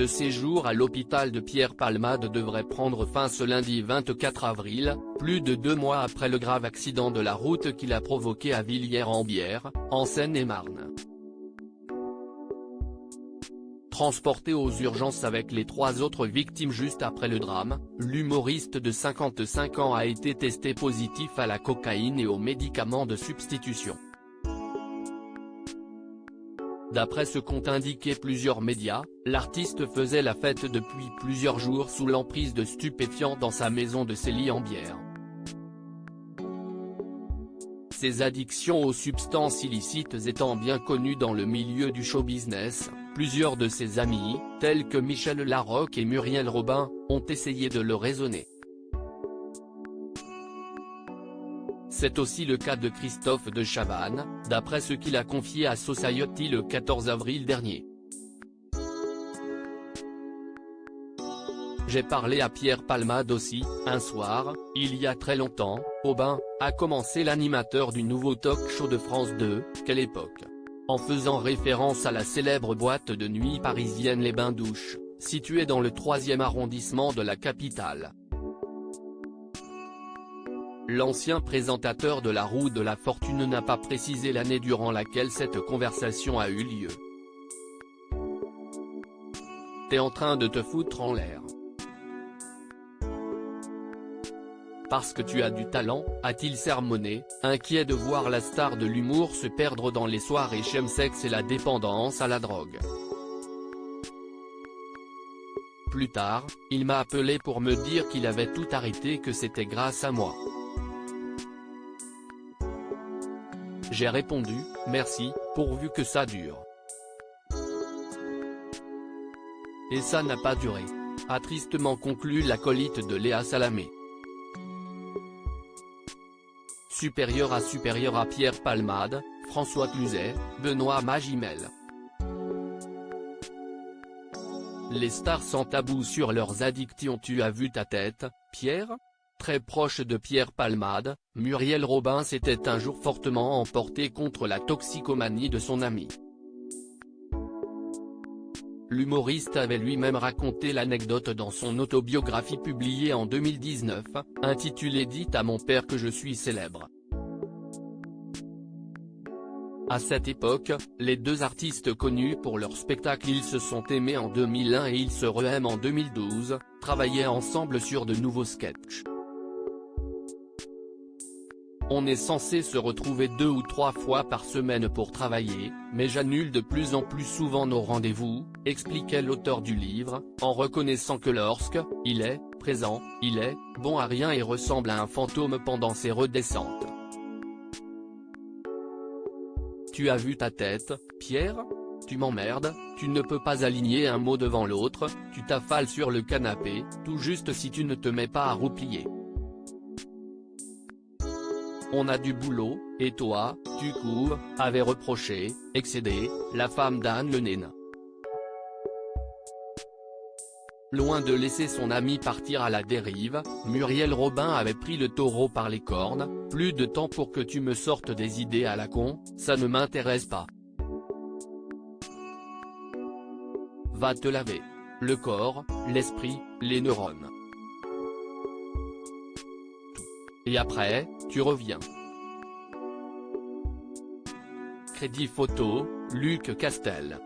Le séjour à l'hôpital de Pierre Palmade devrait prendre fin ce lundi 24 avril, plus de 2 mois après le grave accident de la route qu'il a provoqué à Villiers-en-Bière, en Seine-et-Marne. Transporté aux urgences avec les 3 autres victimes juste après le drame, l'humoriste de 55 ans a été testé positif à la cocaïne et aux médicaments de substitution. D'après ce qu'ont indiqué plusieurs médias, l'artiste faisait la fête depuis plusieurs jours sous l'emprise de stupéfiants dans sa maison de Célie-en-Bière. Ses addictions aux substances illicites étant bien connues dans le milieu du show-business, plusieurs de ses amis, tels que Michel Larocque et Muriel Robin, ont essayé de le raisonner. C'est aussi le cas de Christophe de Chavannes, d'après ce qu'il a confié à Society le 14 avril dernier. J'ai parlé à Pierre Palmade aussi, un soir, il y a très longtemps, au bain, a commencé l'animateur du nouveau talk-show de France 2, quelle époque. En faisant référence à la célèbre boîte de nuit parisienne Les Bains-Douches, située dans le 3e arrondissement de la capitale. L'ancien présentateur de La Roue de la Fortune n'a pas précisé l'année durant laquelle cette conversation a eu lieu. T'es en train de te foutre en l'air. Parce que tu as du talent, a-t-il sermonné, inquiet de voir la star de l'humour se perdre dans les soirées chemsex et la dépendance à la drogue. Plus tard, il m'a appelé pour me dire qu'il avait tout arrêté et que c'était grâce à moi. J'ai répondu, merci, pourvu que ça dure. Et ça n'a pas duré. A tristement conclu l'acolyte de Léa Salamé. Supérieur à Pierre Palmade, François Cluzet, Benoît Magimel. Les stars sans tabou sur leurs addictions. Tu as vu ta tête, Pierre ? Très proche de Pierre Palmade, Muriel Robin s'était un jour fortement emportée contre la toxicomanie de son ami. L'humoriste avait lui-même raconté l'anecdote dans son autobiographie publiée en 2019, intitulée « Dites à mon père que je suis célèbre ». À cette époque, les deux artistes connus pour leur spectacle Ils se sont aimés en 2001 et Ils se re-aiment en 2012, travaillaient ensemble sur de nouveaux sketchs. On est censé se retrouver 2 ou 3 fois par semaine pour travailler, mais j'annule de plus en plus souvent nos rendez-vous, expliquait l'auteur du livre, en reconnaissant que lorsque il est présent, il est bon à rien et ressemble à un fantôme pendant ses redescentes. Tu as vu ta tête, Pierre ? Tu m'emmerdes, tu ne peux pas aligner un mot devant l'autre, tu t'affales sur le canapé, tout juste si tu ne te mets pas à roupiller. On a du boulot, et toi, tu cours, avait reproché, excédé, la femme d'Anne Le Nain. Loin de laisser son ami partir à la dérive, Muriel Robin avait pris le taureau par les cornes, plus de temps pour que tu me sortes des idées à la con, ça ne m'intéresse pas. Va te laver. Le corps, l'esprit, les neurones. Et après, tu reviens. Crédit photo, Luc Castel.